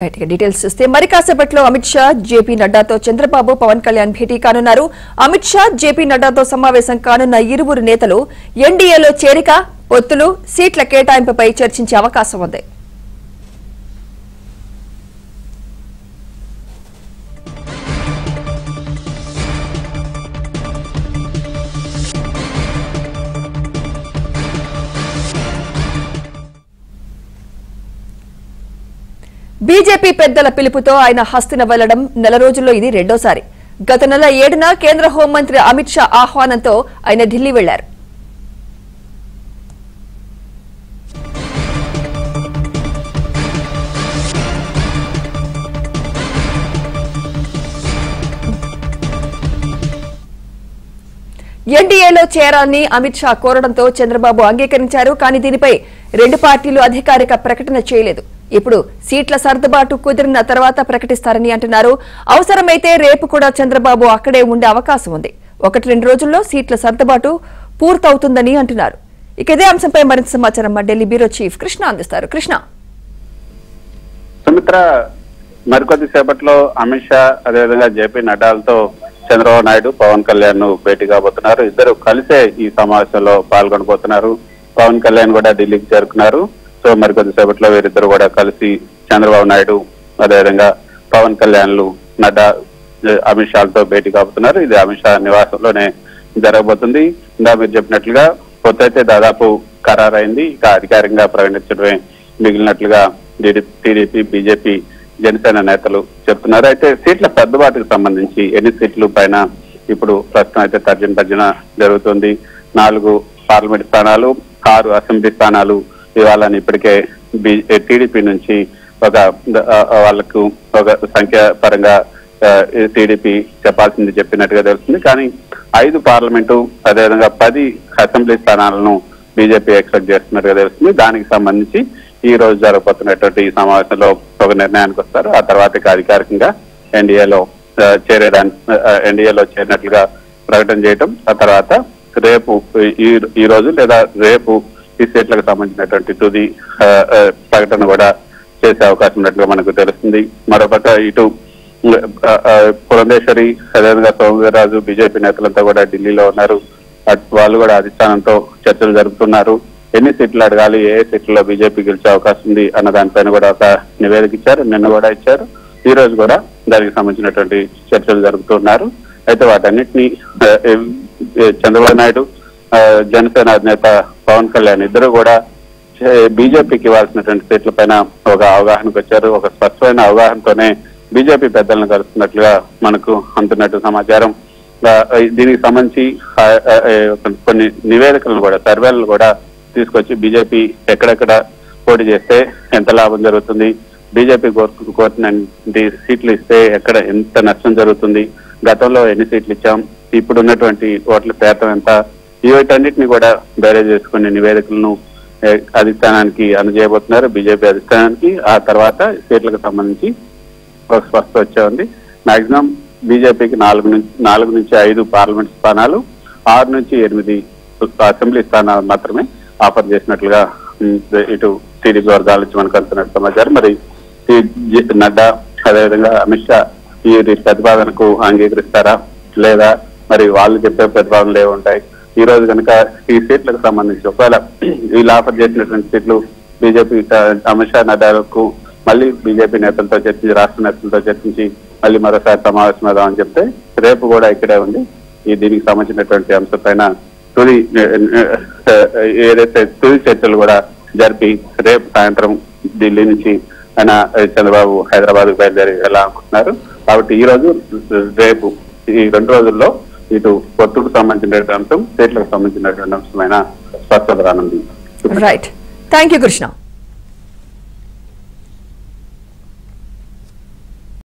Details చూస్తే మరి కాసేపట్లో అమిత్ షా జేపీ నడ్డాతో చంద్రబాబు పవన్ కళ్యాణ్ భేటీ కానున్నారు. అమిత్ షా జేపీ నడ్డాతో సమావేశం కానున్న ఇరువురు నేతలు ఎన్డీఏలో చేరిక, పొత్తులు, సీట్ల కేటాయింపుపై చర్చించే అవకాశం ఉంది. బీజేపీ పెద్దల పిలుపుతో ఆయన హస్తిన వెళ్లడం నెల రోజుల్లో ఇది రెండోసారి. గత నెల 7న కేంద్ర హోంమంత్రి అమిత్ షా ఆహ్వానంతో ఆయన ఢిల్లీ వెళ్లారు. ఎన్డీఏలో చేరాలని అమిత్ షా కోరడంతో చంద్రబాబు అంగీకరించారు. కానీ దీనిపై రెండు పార్టీలు అధికారిక ప్రకటన చేయలేదు. ఇప్పుడు సీట్ల సర్దుబాటు కుదిరిన తర్వాత ప్రకటిస్తారని అంటున్నారు. అవసరమైతే రేపు కూడా చంద్రబాబు అక్కడే ఉండే అవకాశం ఉంది. 1-2 రోజుల్లో సీట్ల సర్దుబాటు పూర్తవుతుందని అంటున్నారు. ఇక ఇదే అంశంపై మరింత సమాచారం మా ఢిల్లీ బ్యూరో చీఫ్ కృష్ణ అందిస్తారు. కృష్ణ, సుమిత్ర, మరికొద్ది సేపట్లో అమిత్ షా అదేవిధంగా జేపీ నడ్డాలతో చంద్రబాబు నాయుడు, పవన్ కళ్యాణ్ భేటీ కాబోతున్నారు. ఇద్దరు కలిసే ఈ సమావేశంలో పాల్గొనబోతున్నారు. పవన్ కళ్యాణ్ కూడా ఢిల్లీకి చేరుకున్నారు. సో మరికొద్ది సేపట్లో వీరిద్దరు కూడా కలిసి చంద్రబాబు నాయుడు అదేవిధంగా పవన్ కళ్యాణ్లు, నడ్డా, అమిత్ షాలతో భేటీ కాబోతున్నారు. ఇది అమిత్ షా నివాసంలోనే జరగబోతుంది. ఇందా మీరు చెప్పినట్లుగా పొత్తైతే దాదాపు ఖరారైంది. ఇక అధికారికంగా ప్రకటించడమే మిగిలినట్లుగా టీడీపీ, బీజేపీ, జనసేన నేతలు చెప్తున్నారు. అయితే సీట్ల సర్దుబాటుకు సంబంధించి ఎన్ని సీట్లు పైన ఇప్పుడు ప్రస్తుతం అయితే తర్జన జరుగుతుంది. 4 పార్లమెంట్ స్థానాలు, 6 అసెంబ్లీ స్థానాలు ఇవ్వాలని ఇప్పటికే టీడీపీ నుంచి వాళ్లకు ఒక సంఖ్య పరంగా టీడీపీ చెప్పాల్సింది చెప్పినట్టుగా తెలుస్తుంది. కానీ 5 పార్లమెంటు అదేవిధంగా 10 అసెంబ్లీ స్థానాలను బీజేపీ ఎక్స్పెక్ట్ చేస్తున్నట్టుగా తెలుస్తుంది. దానికి సంబంధించి ఈ రోజు జరగబోతున్నటువంటి ఈ సమావేశంలో ఒక నిర్ణయానికి వస్తారు. ఆ తర్వాత అధికారికంగా ఎన్డీఏలో చేరినట్లుగా ప్రకటన చేయటం, ఆ తర్వాత రేపు ఈ రోజు లేదా రేపు ఈ సీట్లకు సంబంధించినటువంటి తుది ప్రకటన కూడా చేసే అవకాశం ఉన్నట్లుగా మనకు తెలుస్తుంది. మరోపక్క ఇటు పురంధేశ్వరి అదేవిధంగా సోమవీర్రాజు బీజేపీ నేతలంతా కూడా ఢిల్లీలో ఉన్నారు. వాళ్ళు కూడా అధిష్టానంతో చర్చలు జరుపుతున్నారు. ఎన్ని సీట్లు అడగాలి, ఏ సీట్లలో బీజేపీ గెలిచే అవకాశం ఉంది అన్న దానిపైన కూడా ఒక నివేదిక ఇచ్చారు. నిన్న కూడా ఇచ్చారు. ఈ రోజు కూడా దానికి సంబంధించినటువంటి చర్చలు జరుపుతున్నారు. అయితే వాటన్నిటినీ చంద్రబాబు నాయుడు, జనసేన అధినేత పవన్ కళ్యాణ్ ఇద్దరు కూడా బీజేపీకి ఇవ్వాల్సినటువంటి సీట్ల పైన ఒక అవగాహనకు వచ్చారు. ఒక స్పష్టమైన అవగాహనతోనే బీజేపీ పెద్దలను కలుస్తున్నట్లుగా మనకు అందుతున్నట్టు సమాచారం. దీనికి సంబంధించి కొన్ని నివేదికలను కూడా, సర్వేలను కూడా తీసుకొచ్చి బీజేపీ ఎక్కడెక్కడ పోటీ చేస్తే ఎంత లాభం జరుగుతుంది, బీజేపీ కోరిన సీట్లు ఇస్తే ఎక్కడ ఎంత నష్టం జరుగుతుంది, గతంలో ఎన్ని సీట్లు ఇచ్చాం, ఇప్పుడు ఉన్నటువంటి ఓట్ల శాతం ఎంత, వీటన్నిటిని కూడా బేరేజ్ చేసుకునే నివేదికలను అధిష్టానానికి అందజేయబోతున్నారు బీజేపీ అధిష్టానానికి. ఆ తర్వాత సీట్లకు సంబంధించి ఒక స్పష్టత వచ్చే ఉంది. మాక్సిమం బీజేపీకి 4 నుంచి 5 పార్లమెంట్ స్థానాలు, 6 నుంచి 8 అసెంబ్లీ స్థానాలు మాత్రమే ఆఫర్ చేసినట్లుగా ఇటు టీడీపీ వర్గాల నుంచి మనకు అందుతున్నట్టు సమాచారం. మరి నడ్డా అదేవిధంగా అమిత్ షా ఈ ప్రతిపాదనకు అంగీకరిస్తారా లేదా, మరి వాళ్ళు చెప్పే ప్రతిపాదనలు ఏముంటాయి? ఈ రోజు కనుక ఈ సీట్లకు సంబంధించి ఒకవేళ వీళ్ళు ఆఫర్ చేసినటువంటి సీట్లు బీజేపీ, అమిత్ షా, నడ్డాలకు మళ్ళీ బీజేపీ నేతలతో చర్చించి, రాష్ట్ర నేతలతో చర్చించి మళ్ళీ మరోసారి సమావేశం అవుదామని చెప్తే రేపు కూడా ఇక్కడే ఉండి దీనికి సంబంధించినటువంటి అంశం పైన ఏదైతే తుది చర్చలు కూడా జరిపి రేపు సాయంత్రం ఢిల్లీ నుంచి ఆయన చంద్రబాబు హైదరాబాద్ బయలుదేరి వెళ్ళాలనుకుంటున్నారు. కాబట్టి ఈ రోజు రేపు ఈ 2 రోజుల్లో ఇటు పొత్తుకు సంబంధించినటువంటి అంశం, సీట్లకు సంబంధించినటువంటి అంశమైన స్పష్టత రానుంది. Right, thank you Krishna.